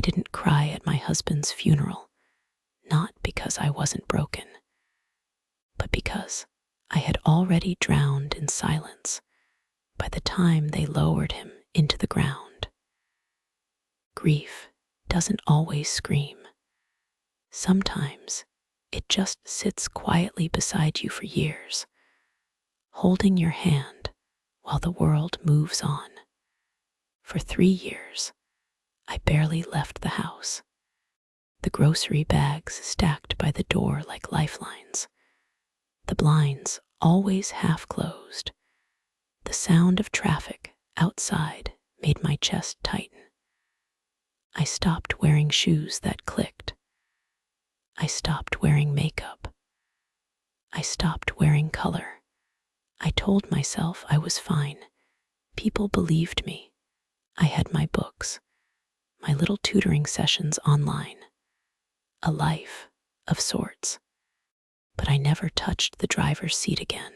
didn't cry at my husband's funeral, not because I wasn't broken, but because I had already drowned in silence by the time they lowered him into the ground. Grief doesn't always scream. Sometimes it just sits quietly beside you for years, holding your hand while the world moves on. For 3 years, I barely left the house. The grocery bags stacked by the door like lifelines. The blinds always half closed. The sound of traffic outside made my chest tighten. I stopped wearing shoes that clicked. I stopped wearing makeup. I stopped wearing color. I told myself I was fine. People believed me. I had my books, my little tutoring sessions online, a life of sorts. But I never touched the driver's seat again.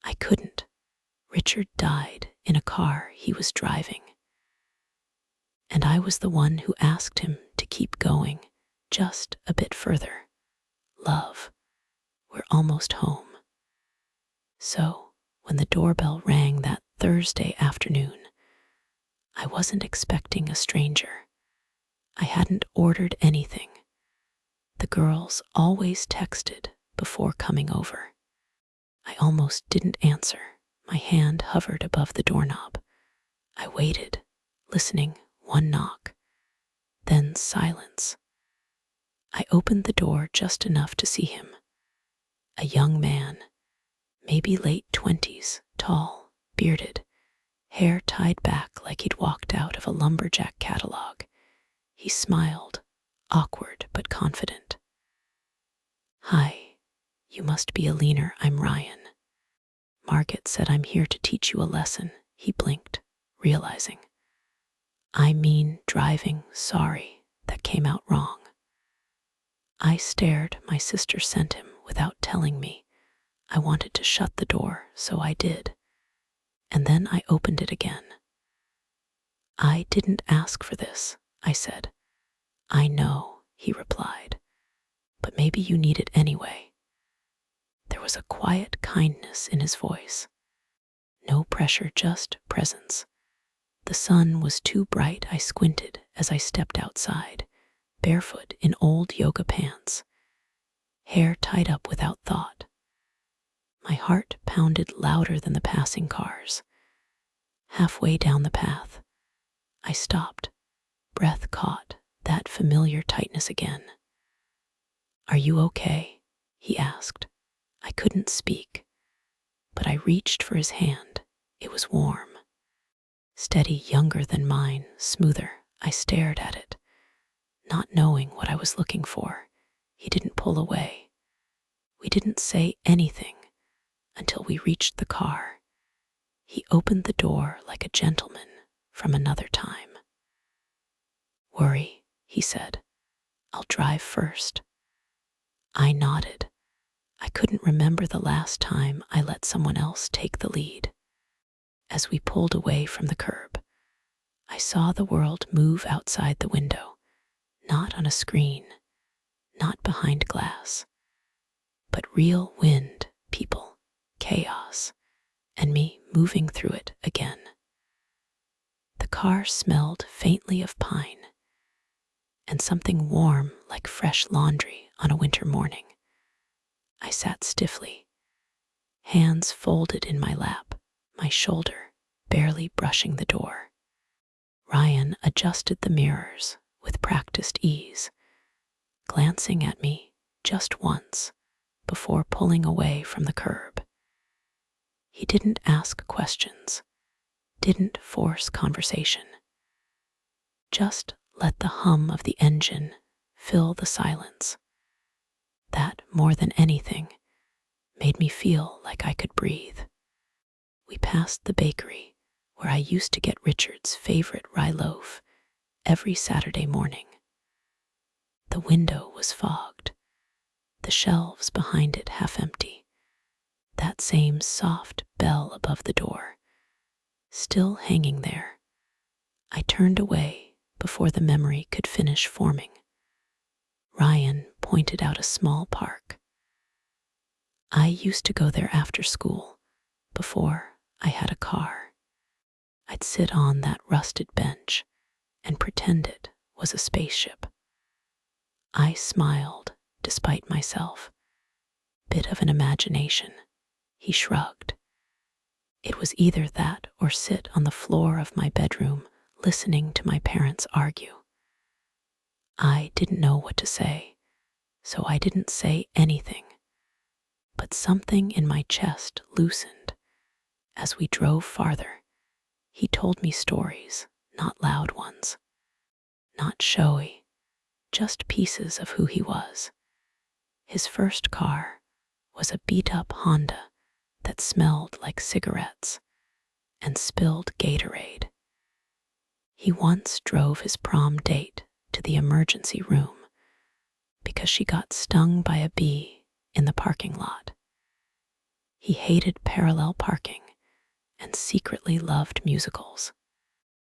I couldn't. Richard died in a car he was driving. And I was the one who asked him to keep going just a bit further. Love, we're almost home. So, when the doorbell rang that Thursday afternoon, I wasn't expecting a stranger. I hadn't ordered anything. The girls always texted before coming over. I almost didn't answer. My hand hovered above the doorknob. I waited, listening. One knock, then silence. I opened the door just enough to see him. A young man, maybe late 20s, tall, bearded, hair tied back like he'd walked out of a lumberjack catalog. He smiled, awkward but confident. "Hi, you must be Eleanor. I'm Ryan. Margaret said I'm here to teach you a lesson." He blinked, realizing. "I mean driving, sorry, that came out wrong." I stared. My sister sent him without telling me. I wanted to shut the door, so I did. And then I opened it again. "I didn't ask for this," I said. "I know," he replied, "but maybe you need it anyway." There was a quiet kindness in his voice. No pressure, just presence. The sun was too bright. I squinted as I stepped outside, barefoot in old yoga pants, hair tied up without thought. My heart pounded louder than the passing cars. Halfway down the path, I stopped, breath caught, that familiar tightness again. "Are you okay?" he asked. I couldn't speak, but I reached for his hand. It was warm. Steady, younger than mine, smoother. I stared at it, not knowing what I was looking for. He didn't pull away. We didn't say anything until we reached the car. He opened the door like a gentleman from another time. "Worry," he said. "I'll drive first." I nodded. I couldn't remember the last time I let someone else take the lead. As we pulled away from the curb, I saw the world move outside the window, not on a screen, not behind glass, but real wind, people, chaos, and me moving through it again. The car smelled faintly of pine and something warm like fresh laundry on a winter morning. I sat stiffly, hands folded in my lap, my shoulder barely brushing the door. Ryan adjusted the mirrors with practiced ease, glancing at me just once before pulling away from the curb. He didn't ask questions, didn't force conversation. Just let the hum of the engine fill the silence. That, more than anything, made me feel like I could breathe. We passed the bakery where I used to get Richard's favorite rye loaf every Saturday morning. The window was fogged, the shelves behind it half empty, that same soft bell above the door still hanging there. I turned away before the memory could finish forming. Ryan pointed out a small park. I used to go there after school, before I had a car. I'd sit on that rusted bench and pretend it was a spaceship. I smiled, despite myself. Bit of an imagination. He shrugged. It was either that or sit on the floor of my bedroom listening to my parents argue. I didn't know what to say, so I didn't say anything. But something in my chest loosened. As we drove farther, he told me stories, not loud ones, not showy, just pieces of who he was. His first car was a beat-up Honda that smelled like cigarettes and spilled Gatorade. He once drove his prom date to the emergency room because she got stung by a bee in the parking lot. He hated parallel parking and secretly loved musicals.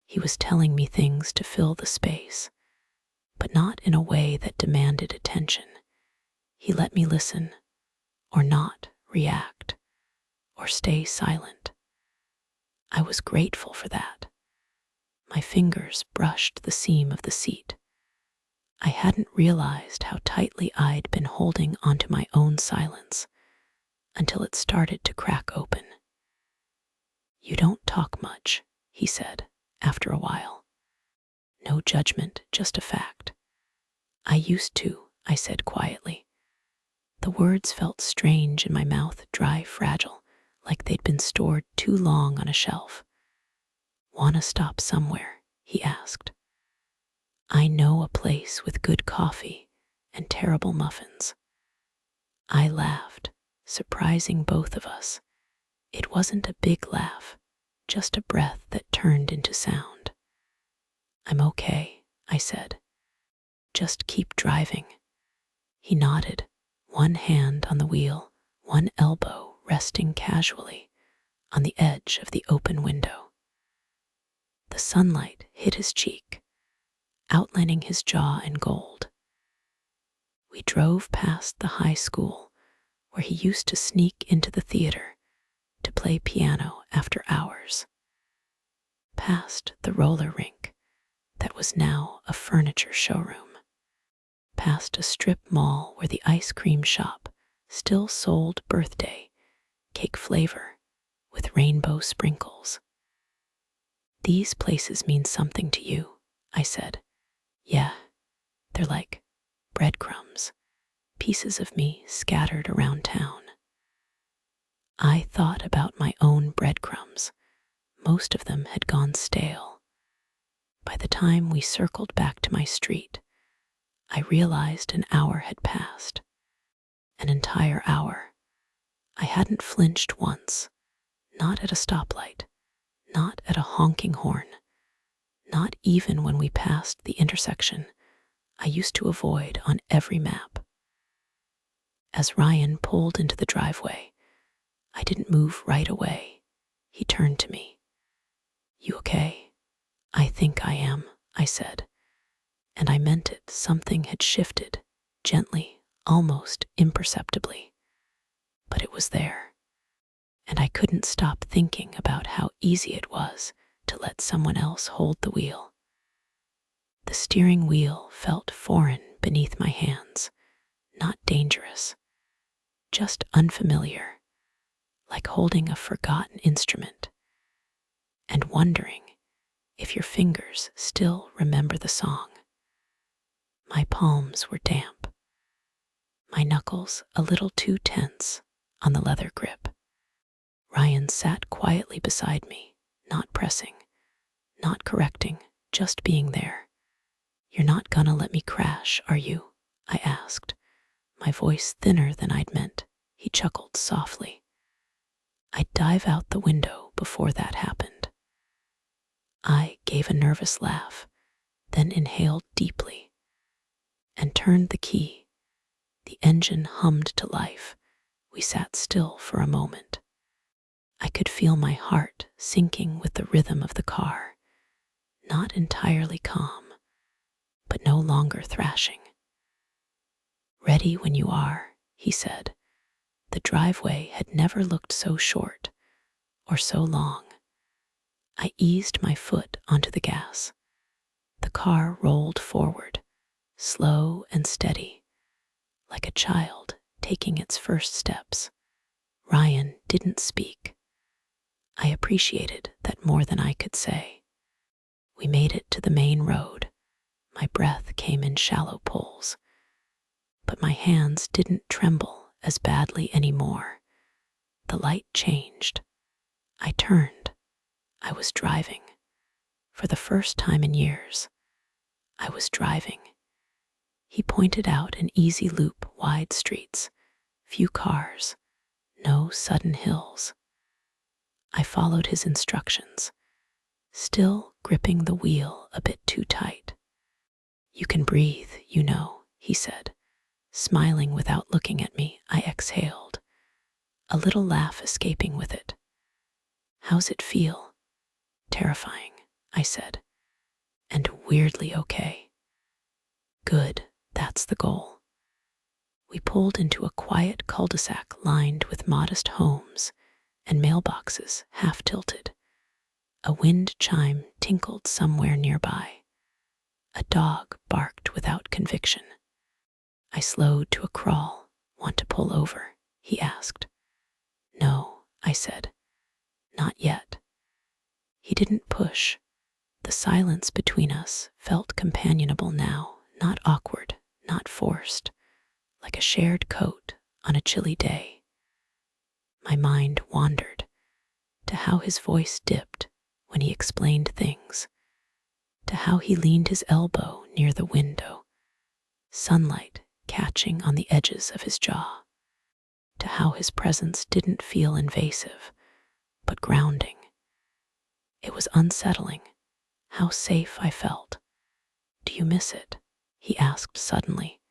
He was telling me things to fill the space, but not in a way that demanded attention. He let me listen, or not react, or stay silent. I was grateful for that. My fingers brushed the seam of the seat. I hadn't realized how tightly I'd been holding onto my own silence until it started to crack open. "You don't talk much," he said, after a while. No judgment, just a fact. "I used to," I said quietly. The words felt strange in my mouth, dry, fragile, like they'd been stored too long on a shelf. "Wanna stop somewhere?" he asked. "I know a place with good coffee and terrible muffins." I laughed, surprising both of us. It wasn't a big laugh, just a breath that turned into sound. "I'm okay," I said. "Just keep driving." He nodded, one hand on the wheel, one elbow resting casually on the edge of the open window. The sunlight hit his cheek, outlining his jaw in gold. We drove past the high school where he used to sneak into the theater to play piano after hours, past the roller rink that was now a furniture showroom, past a strip mall where the ice cream shop still sold birthday cake flavor with rainbow sprinkles. "These places mean something to you," I said. "Yeah, they're like breadcrumbs, pieces of me scattered around town." I thought about my own breadcrumbs. Most of them had gone stale. By the time we circled back to my street, I realized an hour had passed. An entire hour. I hadn't flinched once, not at a stoplight, not at a honking horn, not even when we passed the intersection I used to avoid on every map. As Ryan pulled into the driveway, I didn't move right away. He turned to me. "You okay?" "I think I am," I said, and I meant it. Something had shifted, gently, almost imperceptibly. But it was there, and I couldn't stop thinking about how easy it was to let someone else hold the wheel. The steering wheel felt foreign beneath my hands, not dangerous, just unfamiliar, like holding a forgotten instrument and wondering if your fingers still remember the song. My palms were damp, my knuckles a little too tense on the leather grip. Ryan sat quietly beside me, not pressing, not correcting, just being there. "You're not gonna let me crash, are you?" I asked, my voice thinner than I'd meant. He chuckled softly. I'd dive out the window before that happened. I gave a nervous laugh, then inhaled deeply and turned the key. The engine hummed to life. We sat still for a moment. I could feel my heart sinking with the rhythm of the car, not entirely calm, but no longer thrashing. "Ready when you are," he said. The driveway had never looked so short or so long. I eased my foot onto the gas. The car rolled forward, slow and steady, like a child taking its first steps. Ryan didn't speak. I appreciated that more than I could say. We made it to the main road. My breath came in shallow pulls, but my hands didn't tremble as badly anymore. The light changed. I turned. I was driving. For the first time in years, I was driving. He pointed out an easy loop, wide streets, few cars, no sudden hills. I followed his instructions, still gripping the wheel a bit too tight. "You can breathe, you know," he said. Smiling without looking at me, I exhaled, a little laugh escaping with it. "How's it feel?" "Terrifying," I said, "and weirdly okay." "Good, that's the goal." We pulled into a quiet cul-de-sac lined with modest homes and mailboxes half tilted. A wind chime tinkled somewhere nearby. A dog barked without conviction. I slowed to a crawl. "Want to pull over?" he asked. "No," I said. "Not yet." He didn't push. The silence between us felt companionable now, not awkward, not forced, like a shared coat on a chilly day. My mind wandered to how his voice dipped when he explained things, to how he leaned his elbow near the window, sunlight catching on the edges of his jaw, to how his presence didn't feel invasive, but grounding. It was unsettling, how safe I felt. "Do you miss it?" he asked suddenly.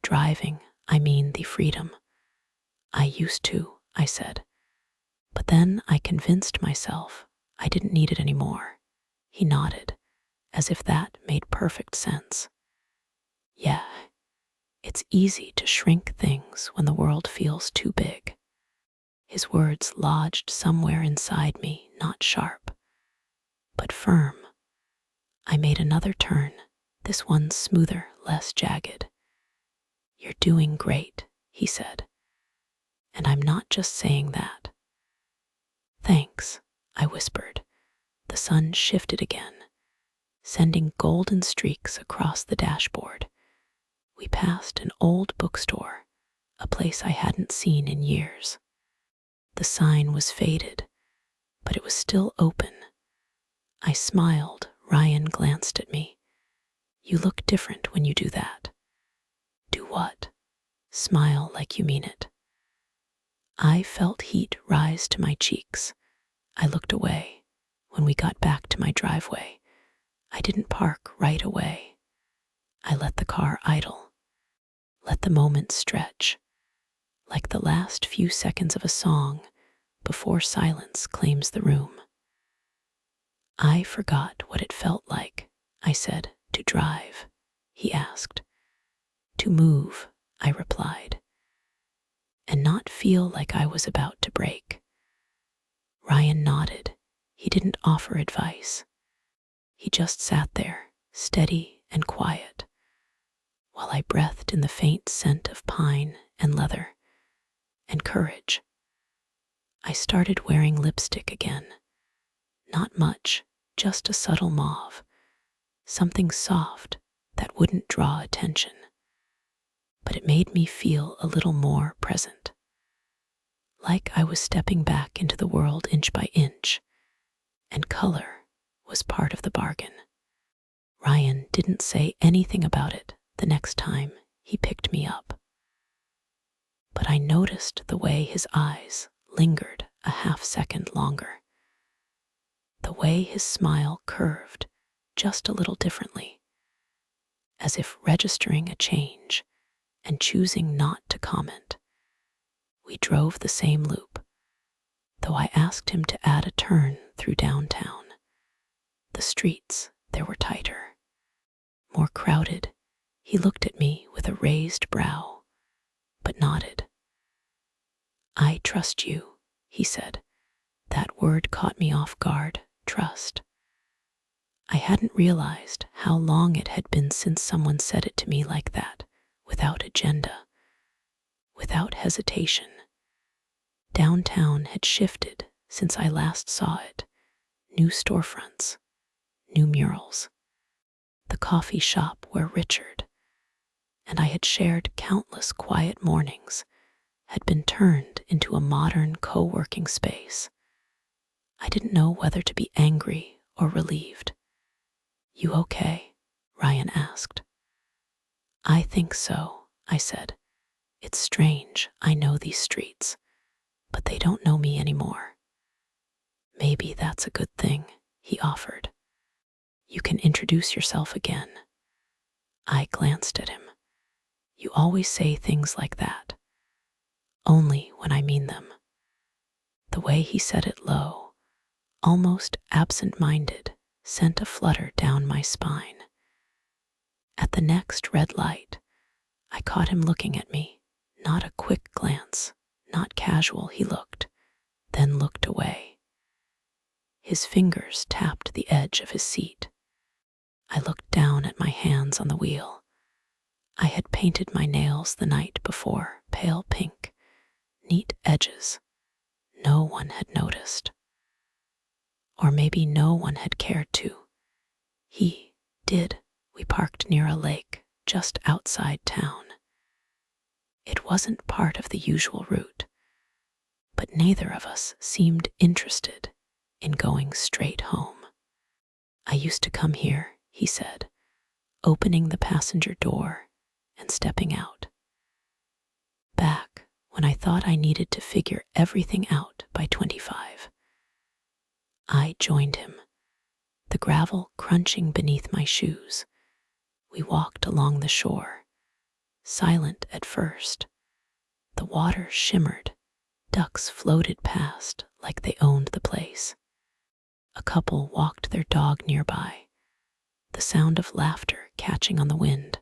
"Driving, I mean the freedom." "I used to," I said. But then I convinced myself I didn't need it anymore. He nodded, as if that made perfect sense. "Yeah, it's easy to shrink things when the world feels too big." His words lodged somewhere inside me, not sharp, but firm. I made another turn, this one smoother, less jagged. "You're doing great," he said. "And I'm not just saying that." "Thanks," I whispered. The sun shifted again, sending golden streaks across the dashboard. We passed an old bookstore, a place I hadn't seen in years. The sign was faded, but it was still open. I smiled. Ryan glanced at me. "You look different when you do that." "Do what?" "Smile like you mean it." I felt heat rise to my cheeks. I looked away. When we got back to my driveway, I didn't park right away. I let the car idle, let the moment stretch, like the last few seconds of a song before silence claims the room. "I forgot what it felt like," I said. "To drive?" he asked. "To move," I replied, "and not feel like I was about to break." Ryan nodded. He didn't offer advice. He just sat there, steady and quiet, while I breathed in the faint scent of pine and leather and courage. I started wearing lipstick again. Not much, just a subtle mauve, something soft that wouldn't draw attention. But it made me feel a little more present, like I was stepping back into the world inch by inch, and color was part of the bargain. Ryan didn't say anything about it the next time he picked me up, but I noticed the way his eyes lingered a half second longer, the way his smile curved just a little differently, as if registering a change and choosing not to comment. We drove the same loop, though I asked him to add a turn through downtown. The streets there were tighter. more crowded. He looked at me with a raised brow, but nodded. "I trust you," he said. That word caught me off guard. Trust. I hadn't realized how long it had been since someone said it to me like that, without agenda, without hesitation. Downtown had shifted since I last saw it. New storefronts, new murals. The coffee shop where Richard and I had shared countless quiet mornings had been turned into a modern co-working space. I didn't know whether to be angry or relieved. "You okay?" Ryan asked. "I think so," I said. "It's strange, I know these streets, but they don't know me anymore." "Maybe that's a good thing," he offered. "You can introduce yourself again." I glanced at him. "You always say things like that." "Only when I mean them." The way he said it low, almost absent-minded, sent a flutter down my spine. At the next red light, I caught him looking at me, not a quick glance, not casual. He looked, then looked away. His fingers tapped the edge of his seat. I looked down at my hands on the wheel. I had painted my nails the night before, pale pink, neat edges. No one had noticed. Or maybe no one had cared to. He did. We parked near a lake, just outside town. It wasn't part of the usual route, but neither of us seemed interested in going straight home. "I used to come here," he said, opening the passenger door and stepping out. "Back when I thought I needed to figure everything out by 25. I joined him, the gravel crunching beneath my shoes. We walked along the shore, silent at first. The water shimmered, ducks floated past like they owned the place. A couple walked their dog nearby, the sound of laughter catching on the wind.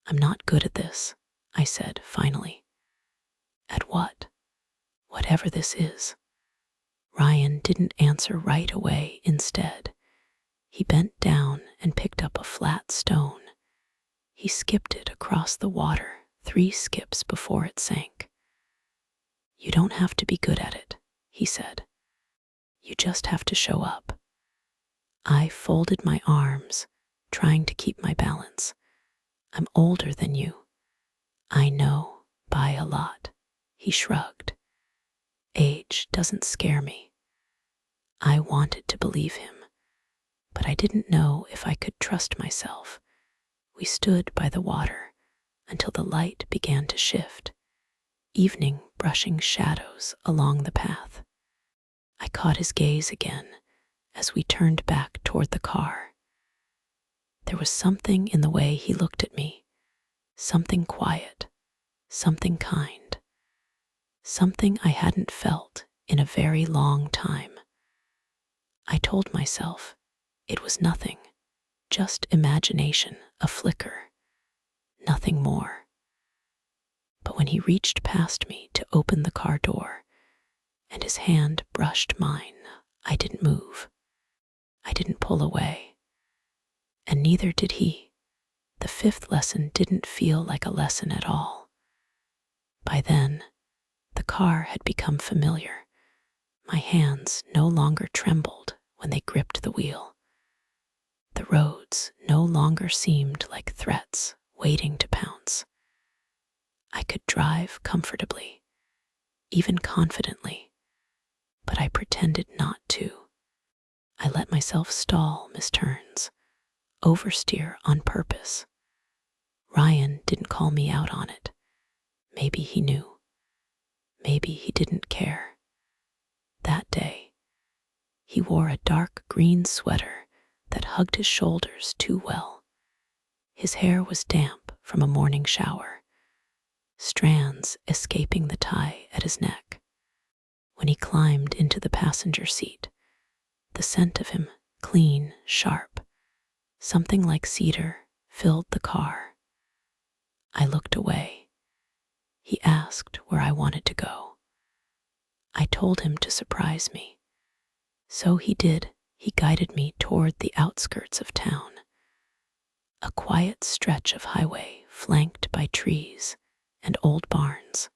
"I'm not good at this," I said finally. "At what?" "Whatever this is." Ryan didn't answer right away. Instead, he bent down and picked up a flat stone. He skipped it across the water 3 skips before it sank. "You don't have to be good at it," he said. "You just have to show up." I folded my arms, trying to keep my balance. "I'm older than you." "I know, by a lot." He shrugged. "Age doesn't scare me." I wanted to believe him, but I didn't know if I could trust myself. We stood by the water until the light began to shift, evening brushing shadows along the path. I caught his gaze again as we turned back toward the car. There was something in the way he looked at me, something quiet, something kind, something I hadn't felt in a very long time. I told myself it was nothing, just imagination, a flicker, nothing more. But when he reached past me to open the car door and his hand brushed mine, I didn't move. I didn't pull away. And neither did he. The 5th lesson didn't feel like a lesson at all. By then, the car had become familiar. My hands no longer trembled when they gripped the wheel. The roads no longer seemed like threats waiting to pounce. I could drive comfortably, even confidently, but I pretended not to. I let myself stall misturns, oversteer on purpose. Ryan didn't call me out on it. Maybe he knew. Maybe he didn't care. That day, he wore a dark green sweater that hugged his shoulders too well. His hair was damp from a morning shower, strands escaping the tie at his neck. When he climbed into the passenger seat, the scent of him, clean, sharp, something like cedar filled the car. I looked away. He asked where I wanted to go. I told him to surprise me. So he did. He guided me toward the outskirts of town, a quiet stretch of highway flanked by trees and old barns,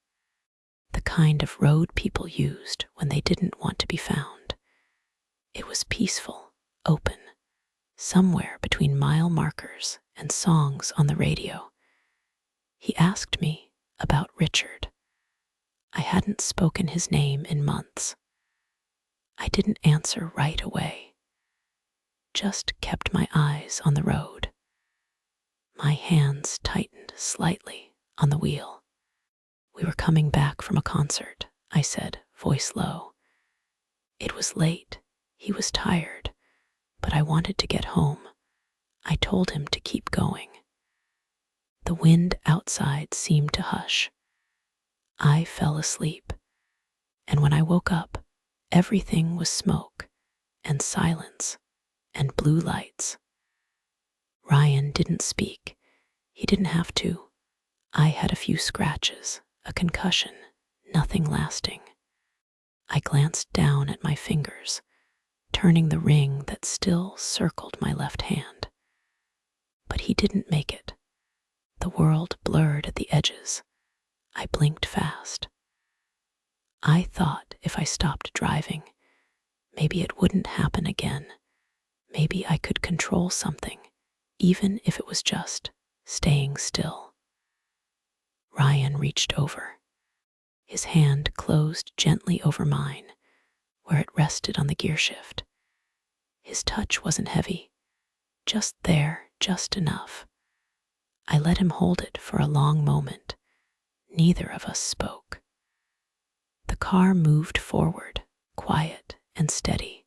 the kind of road people used when they didn't want to be found. It was peaceful, open, somewhere between mile markers and songs on the radio. He asked me about Richard. I hadn't spoken his name in months. I didn't answer right away, just kept my eyes on the road. My hands tightened slightly on the wheel. We were coming back from a concert, I said, voice low. It was late. He was tired, but I wanted to get home. I told him to keep going. The wind outside seemed to hush. I fell asleep, and when I woke up, everything was smoke and silence and blue lights. Ryan didn't speak. He didn't have to. I had a few scratches, a concussion, nothing lasting. I glanced down at my fingers, turning the ring that still circled my left hand. But he didn't make it. The world blurred at the edges. I blinked fast. I thought if I stopped driving, maybe it wouldn't happen again. Maybe I could control something, even if it was just staying still. Ryan reached over. His hand closed gently over mine, where it rested on the gear shift. His touch wasn't heavy, just there, just enough. I let him hold it for a long moment. Neither of us spoke. The car moved forward, quiet and steady,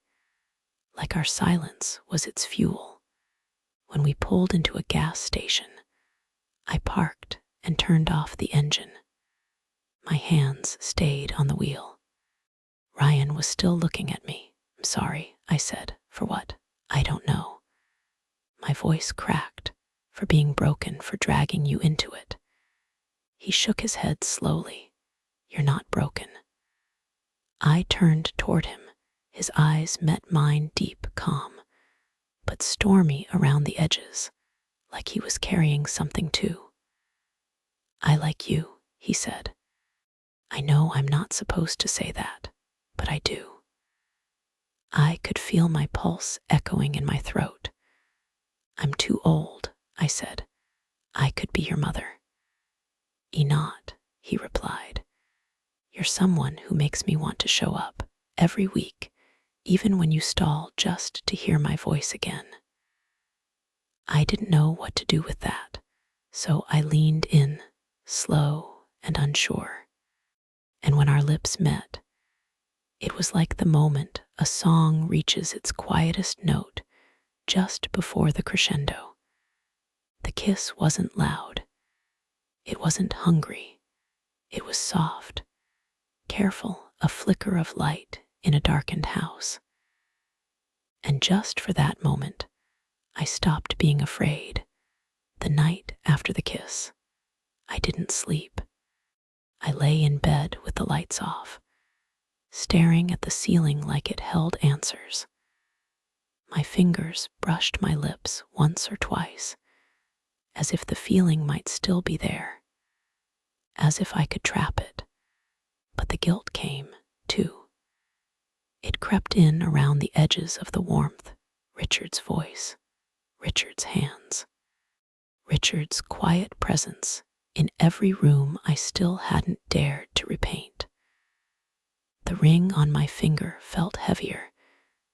like our silence was its fuel. When we pulled into a gas station, I parked and turned off the engine. My hands stayed on the wheel. Ryan was still looking at me. "I'm sorry," I said. "For what?" "I don't know." My voice cracked. "For being broken, for dragging you into it." He shook his head slowly. "You're not broken." I turned toward him. His eyes met mine, deep, calm, but stormy around the edges, like he was carrying something too. "I like you," he said. "I know I'm not supposed to say that, but I do." I could feel my pulse echoing in my throat. "I'm too old," I said. "I could be your mother." "Not," he replied. "You're someone who makes me want to show up every week, even when you stall just to hear my voice again." I didn't know what to do with that, so I leaned in, slow and unsure. And when our lips met, it was like the moment a song reaches its quietest note just before the crescendo. The kiss wasn't loud. It wasn't hungry. It was soft, careful, a flicker of light in a darkened house. And just for that moment, I stopped being afraid. The night after the kiss, I didn't sleep. I lay in bed with the lights off, staring at the ceiling like it held answers. My fingers brushed my lips once or twice, as if the feeling might still be there, as if I could trap it. But the guilt came, too. It crept in around the edges of the warmth, Richard's voice, Richard's hands, Richard's quiet presence in every room I still hadn't dared to repaint. The ring on my finger felt heavier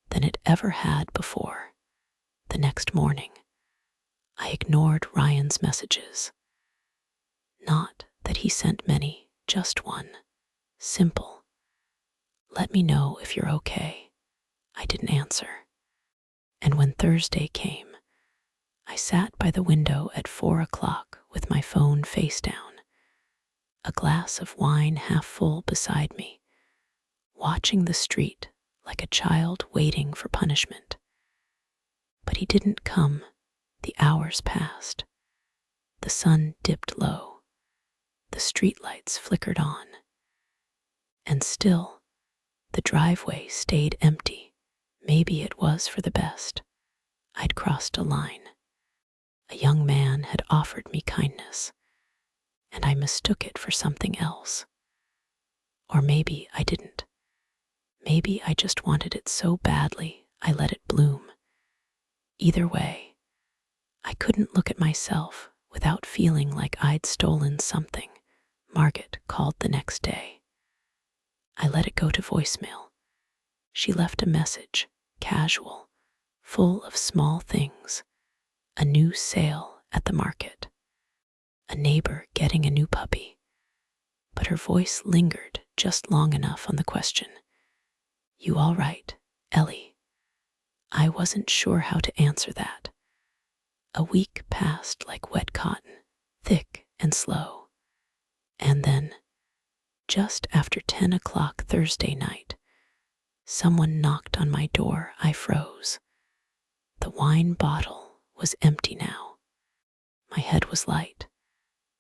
than it ever had before. The next morning, I ignored Ryan's messages. Not that he sent many, just one. Simple. "Let me know if you're okay." I didn't answer. And when Thursday came, I sat by the window at 4 o'clock with my phone face down, a glass of wine half full beside me, watching the street like a child waiting for punishment. But he didn't come, The hours passed. The sun dipped low. The streetlights flickered on. And still, the driveway stayed empty. Maybe it was for the best. I'd crossed a line. A young man had offered me kindness, and I mistook it for something else. Or maybe I didn't. Maybe I just wanted it so badly I let it bloom. Either way, I couldn't look at myself without feeling like I'd stolen something. Margaret called the next day. I let it go to voicemail. She left a message, casual, full of small things. A new sale at the market. A neighbor getting a new puppy. But her voice lingered just long enough on the question. You all right, Ellie? I wasn't sure how to answer that. A week passed like wet cotton, thick and slow. And then, just after 10 o'clock Thursday night, someone knocked on my door. I froze. The wine bottle was empty now. My head was light,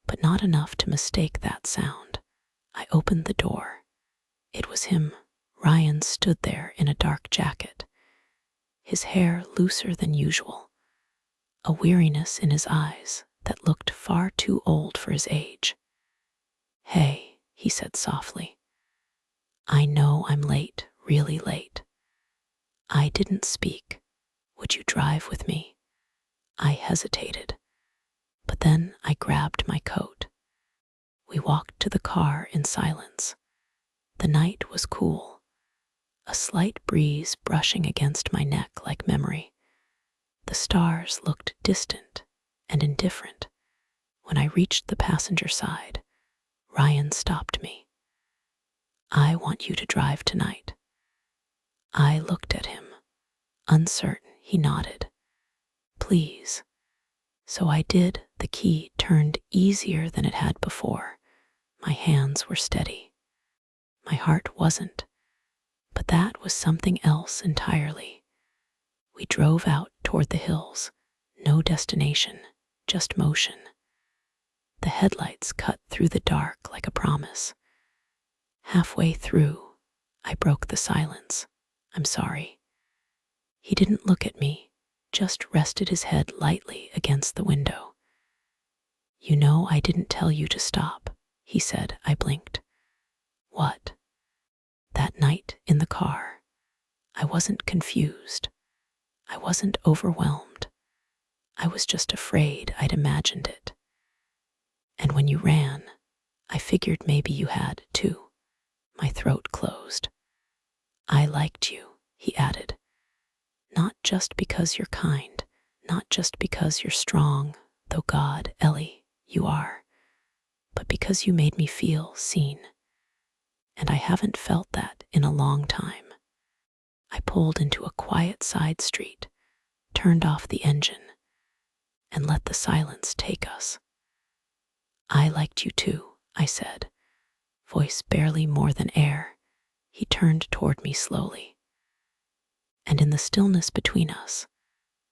but not enough to mistake that sound. I opened the door. It was him. Ryan stood there in a dark jacket, his hair looser than usual, a weariness in his eyes that looked far too old for his age. Hey, he said softly. I know I'm late, really late. I didn't speak. Would you drive with me? I hesitated, but then I grabbed my coat. We walked to the car in silence. The night was cool, a slight breeze brushing against my neck like memory. The stars looked distant and indifferent. When I reached the passenger side, Ryan stopped me. I want you to drive tonight. I looked at him. Uncertain, he nodded. Please. So I did. The key turned easier than it had before. My hands were steady. My heart wasn't. But that was something else entirely. We drove out toward the hills. No destination, just motion. The headlights cut through the dark like a promise. Halfway through, I broke the silence. I'm sorry. He didn't look at me, just rested his head lightly against the window. You know I didn't tell you to stop, he said. I blinked. What? That night in the car, I wasn't confused. I wasn't overwhelmed. I was just afraid. I'd imagined it. And when you ran, I figured maybe you had too. My throat closed. I liked you, he added. Not just because you're kind, not just because you're strong, though God, Ellie, you are, but because you made me feel seen. And I haven't felt that in a long time. I pulled into a quiet side street, turned off the engine, and let the silence take us. I liked you too, I said, voice barely more than air. He turned toward me slowly. And in the stillness between us,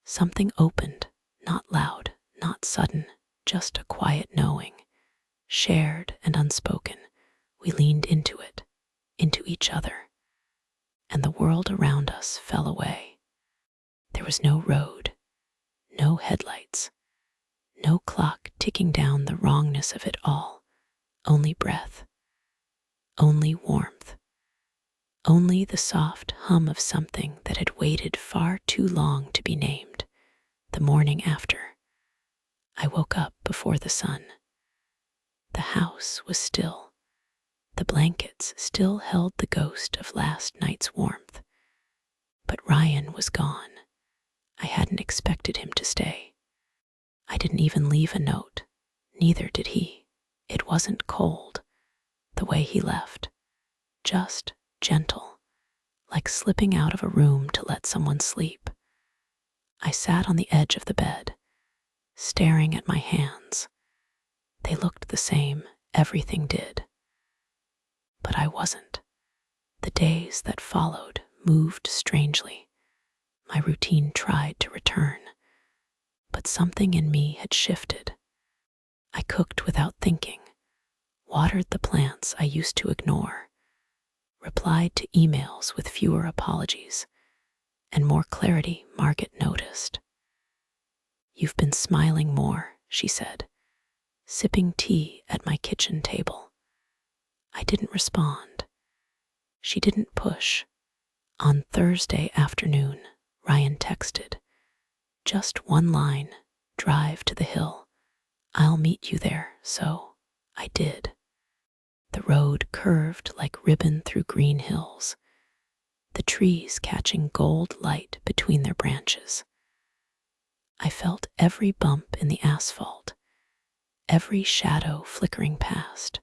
something opened, not loud, not sudden, just a quiet knowing, shared and unspoken. We leaned into it, into each other, and the world around us fell away. There was no road, no headlights, no clock ticking down the wrongness of it all, only breath, only warmth, only the soft hum of something that had waited far too long to be named. The morning after, I woke up before the sun. The house was still. The blankets still held the ghost of last night's warmth. But Ryan was gone. I hadn't expected him to stay. I didn't even leave a note. Neither did he. It wasn't cold, the way he left. Just gentle, like slipping out of a room to let someone sleep. I sat on the edge of the bed, staring at my hands. They looked the same, everything did. But I wasn't. The days that followed moved strangely. My routine tried to return, but something in me had shifted. I cooked without thinking, watered the plants I used to ignore, replied to emails with fewer apologies, and more clarity Margaret noticed. "You've been smiling more," she said, sipping tea at my kitchen table. I didn't respond. She didn't push. On Thursday afternoon, Ryan texted. Just one line, drive to the hill. I'll meet you there, so I did. The road curved like ribbon through green hills, the trees catching gold light between their branches. I felt every bump in the asphalt, every shadow flickering past.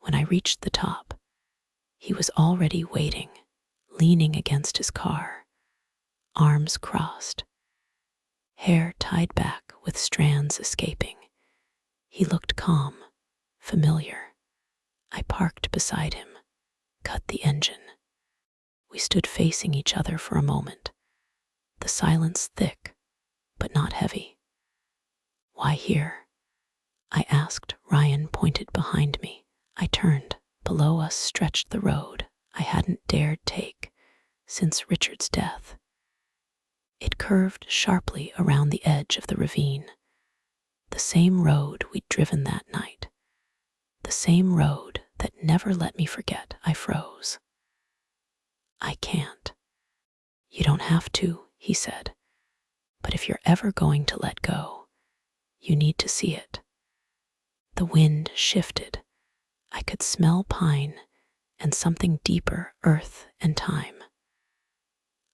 When I reached the top, he was already waiting, leaning against his car, arms crossed, hair tied back with strands escaping. He looked calm, familiar. I parked beside him, cut the engine. We stood facing each other for a moment, the silence thick, but not heavy. "Why here?" I asked. Ryan pointed behind me. I turned. Below us stretched the road I hadn't dared take since Richard's death. It curved sharply around the edge of the ravine, the same road we'd driven that night, the same road that never let me forget. I froze. "I can't." "You don't have to," he said. "But if you're ever going to let go, you need to see it." The wind shifted. I could smell pine and something deeper, earth and time.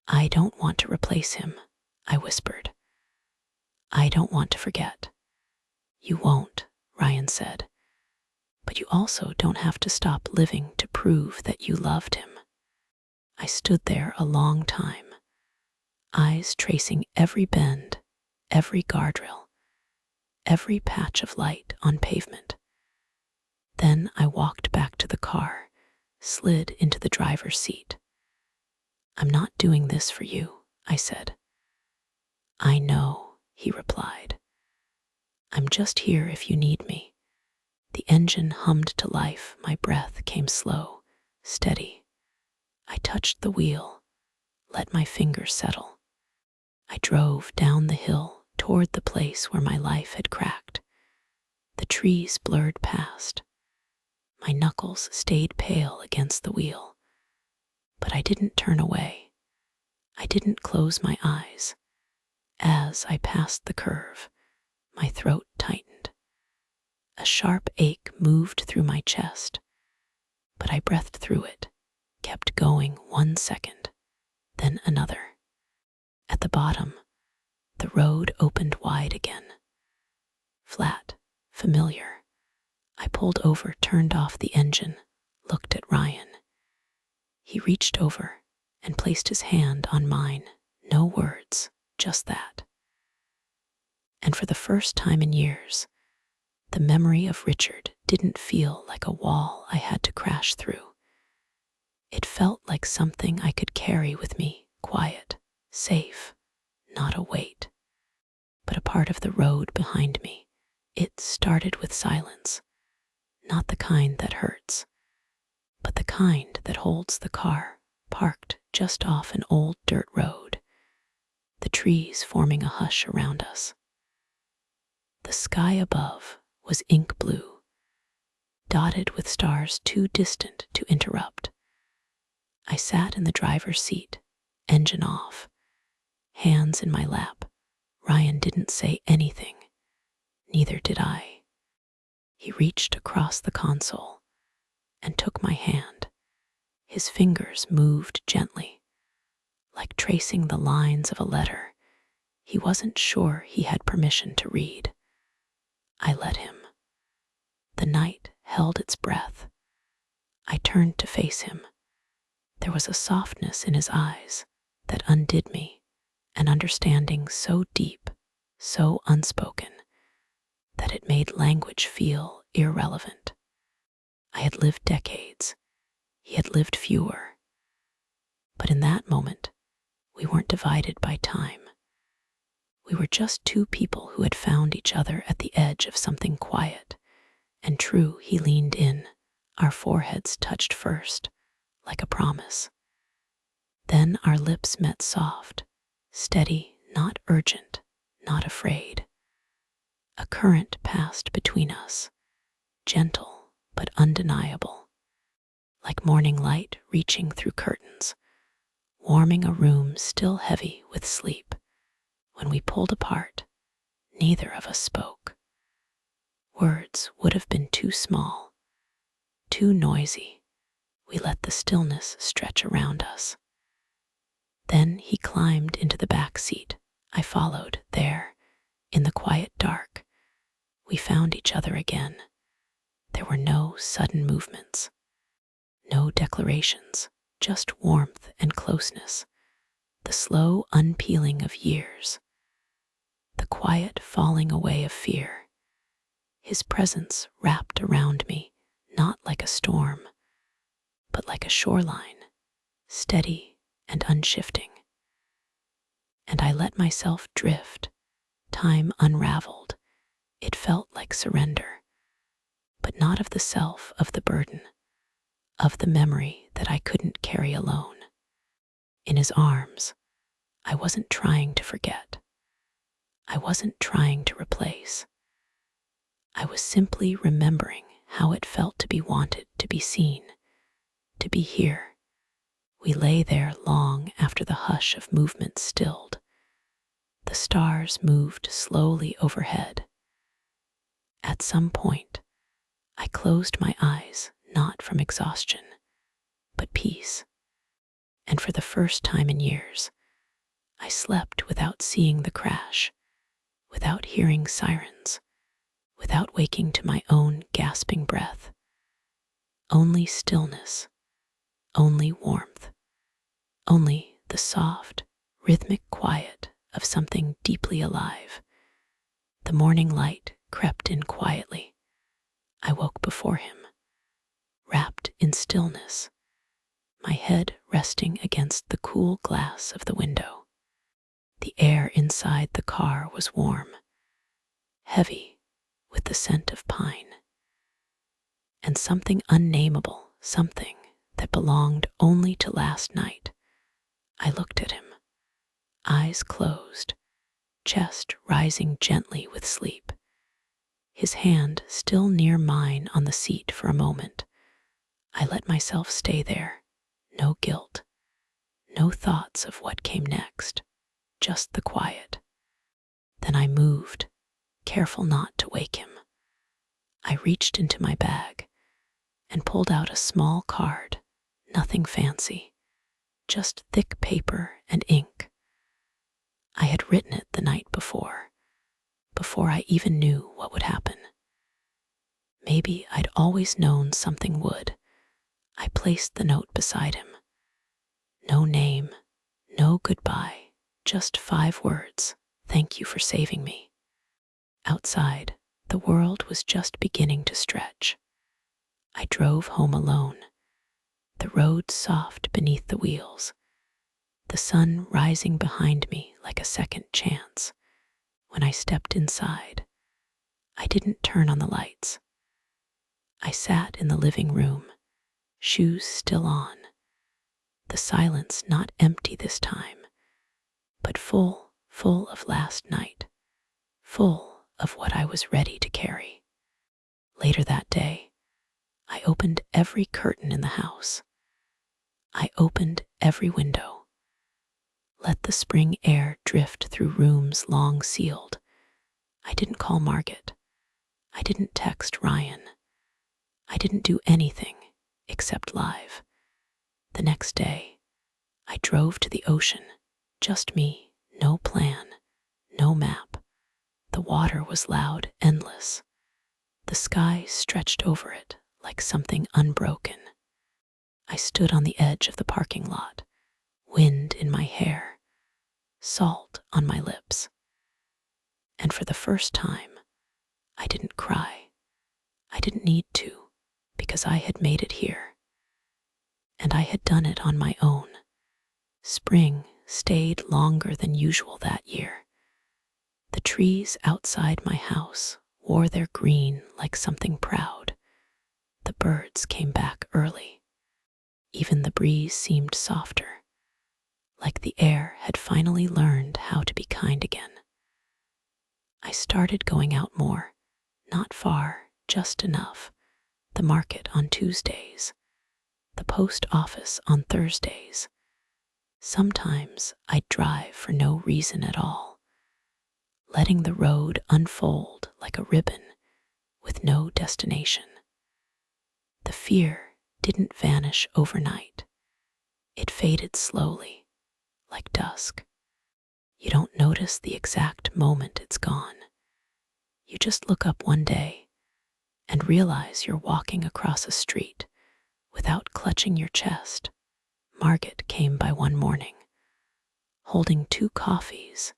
"I don't want to replace him," I whispered. "I don't want to forget." "You won't," Ryan said. "But you also don't have to stop living to prove that you loved him." I stood there a long time, eyes tracing every bend, every guardrail, every patch of light on pavement. Then I walked back to the car, slid into the driver's seat. "I'm not doing this for you," I said. "I know," he replied. "I'm just here if you need me." The engine hummed to life. My breath came slow, steady. I touched the wheel, let my fingers settle. I drove down the hill toward the place where my life had cracked. The trees blurred past. My knuckles stayed pale against the wheel. But I didn't turn away. I didn't close my eyes. As I passed the curve, my throat tightened. A sharp ache moved through my chest, but I breathed through it, kept going 1 second, then another. At the bottom, the road opened wide again. Flat, familiar. I pulled over, turned off the engine, looked at Ryan. He reached over and placed his hand on mine. No words, just that. And for the first time in years, the memory of Richard didn't feel like a wall I had to crash through. It felt like something I could carry with me, quiet, safe, not a weight, but a part of the road behind me. It started with silence, not the kind that hurts, but the kind that holds the car parked just off an old dirt road, the trees forming a hush around us. The sky above was ink blue, dotted with stars too distant to interrupt. I sat in the driver's seat, engine off, hands in my lap. Ryan didn't say anything, neither did I. He reached across the console and took my hand. His fingers moved gently, like tracing the lines of a letter he wasn't sure he had permission to read. I let him. The night held its breath. I turned to face him. There was a softness in his eyes that undid me, an understanding so deep, so unspoken, that it made language feel irrelevant. I had lived decades. He had lived fewer. But in that moment, we weren't divided by time. We were just two people who had found each other at the edge of something quiet. And true, he leaned in. Our foreheads touched first, like a promise. Then our lips met soft, steady, not urgent, not afraid. A current passed between us, gentle but undeniable, like morning light reaching through curtains, warming a room still heavy with sleep. When we pulled apart, neither of us spoke. Words would have been too small, too noisy. We let the stillness stretch around us. Then he climbed into the back seat. I followed. There, in the quiet dark, we found each other again. There were no sudden movements, no declarations, just warmth and closeness, the slow unpeeling of years, the quiet falling away of fear. His presence wrapped around me, not like a storm, but like a shoreline, steady and unshifting. And I let myself drift. Time unraveled. It felt like surrender, but not of the self, of the burden, of the memory that I couldn't carry alone. In his arms, I wasn't trying to forget. I wasn't trying to replace. I was simply remembering how it felt to be wanted, to be seen, to be here. We lay there long after the hush of movement stilled. The stars moved slowly overhead. At some point, I closed my eyes, not from exhaustion, but peace. And for the first time in years, I slept without seeing the crash, without hearing sirens, without waking to my own gasping breath. Only stillness, only warmth, only the soft, rhythmic quiet of something deeply alive. The morning light crept in quietly. I woke before him, wrapped in stillness, my head resting against the cool glass of the window. The air inside the car was warm, heavy with the scent of pine, and something unnameable, something that belonged only to last night. I looked at him, eyes closed, chest rising gently with sleep. His hand still near mine on the seat for a moment. I let myself stay there, no guilt, no thoughts of what came next, just the quiet. Then I moved, careful not to wake him. I reached into my bag and pulled out a small card, nothing fancy, just thick paper and ink. I had written it the night before I even knew what would happen. Maybe I'd always known something would. I placed the note beside him. No name, no goodbye, just 5 words. Thank you for saving me. Outside, the world was just beginning to stretch. I drove home alone, the road soft beneath the wheels, the sun rising behind me like a second chance. When I stepped inside, I didn't turn on the lights. I sat in the living room, shoes still on, the silence not empty this time, but full of last night, full of what I was ready to carry. Later that day, I opened every curtain in the house. I opened every window. Let the spring air drift through rooms long sealed. I didn't call Margaret. I didn't text Ryan. I didn't do anything except live. The next day, I drove to the ocean, just me, no plan, no map. The water was loud, endless. The sky stretched over it like something unbroken. I stood on the edge of the parking lot, wind in my hair, salt on my lips. And for the first time, I didn't cry. I didn't need to, because I had made it here. And I had done it on my own. Spring stayed longer than usual that year. The trees outside my house wore their green like something proud. The birds came back early. Even the breeze seemed softer, like the air had finally learned how to be kind again. I started going out more, not far, just enough. The market on Tuesdays, the post office on Thursdays. Sometimes I'd drive for no reason at all, letting the road unfold like a ribbon with no destination. The fear didn't vanish overnight. It faded slowly, like dusk. You don't notice the exact moment it's gone. You just look up one day and realize you're walking across a street without clutching your chest. Margaret came by one morning, holding 2 coffees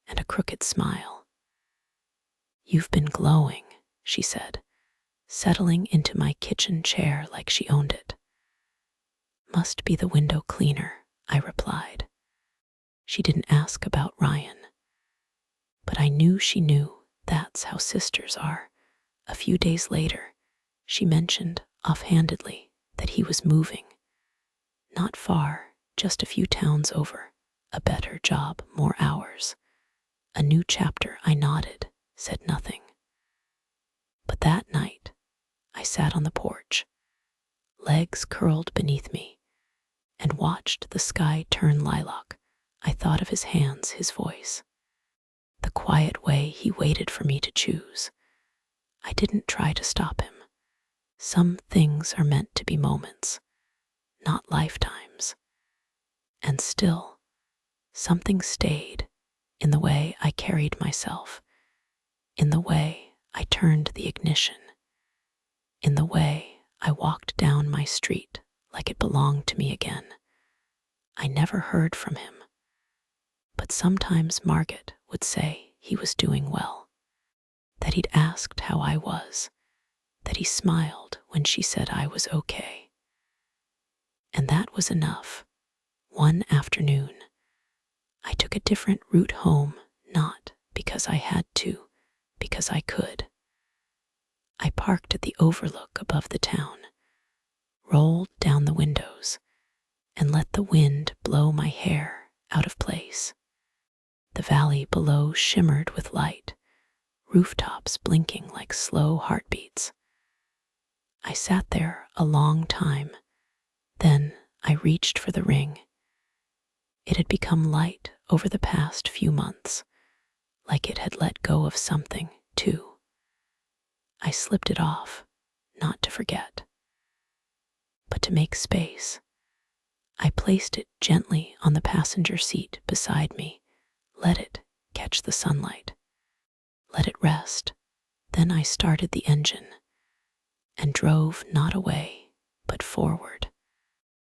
and a crooked smile. "You've been glowing," she said, settling into my kitchen chair like she owned it. "Must be the window cleaner," I replied. She didn't ask about Ryan, but I knew she knew that's how sisters are. A few days later, she mentioned offhandedly that he was moving. Not far, just a few towns over. A better job, more hours. A new chapter. I nodded, said nothing. But that night, I sat on the porch, legs curled beneath me, and watched the sky turn lilac. I thought of his hands, his voice, the quiet way he waited for me to choose. I didn't try to stop him. Some things are meant to be moments, not lifetimes. And still, something stayed in the way I carried myself, in the way I turned the ignition, in the way I walked down my street like it belonged to me again. I never heard from him, but sometimes Margaret would say he was doing well, that he'd asked how I was, that he smiled when she said I was okay. And that was enough. One afternoon, I took a different route home, not because I had to, because I could. I parked at the overlook above the town, rolled down the windows, and let the wind blow my hair out of place. The valley below shimmered with light, rooftops blinking like slow heartbeats. I sat there a long time. Then I reached for the ring. It had become light over the past few months, like it had let go of something, too. I slipped it off, not to forget, but to make space. I placed it gently on the passenger seat beside me, let it catch the sunlight, let it rest. Then I started the engine and drove not away, but forward.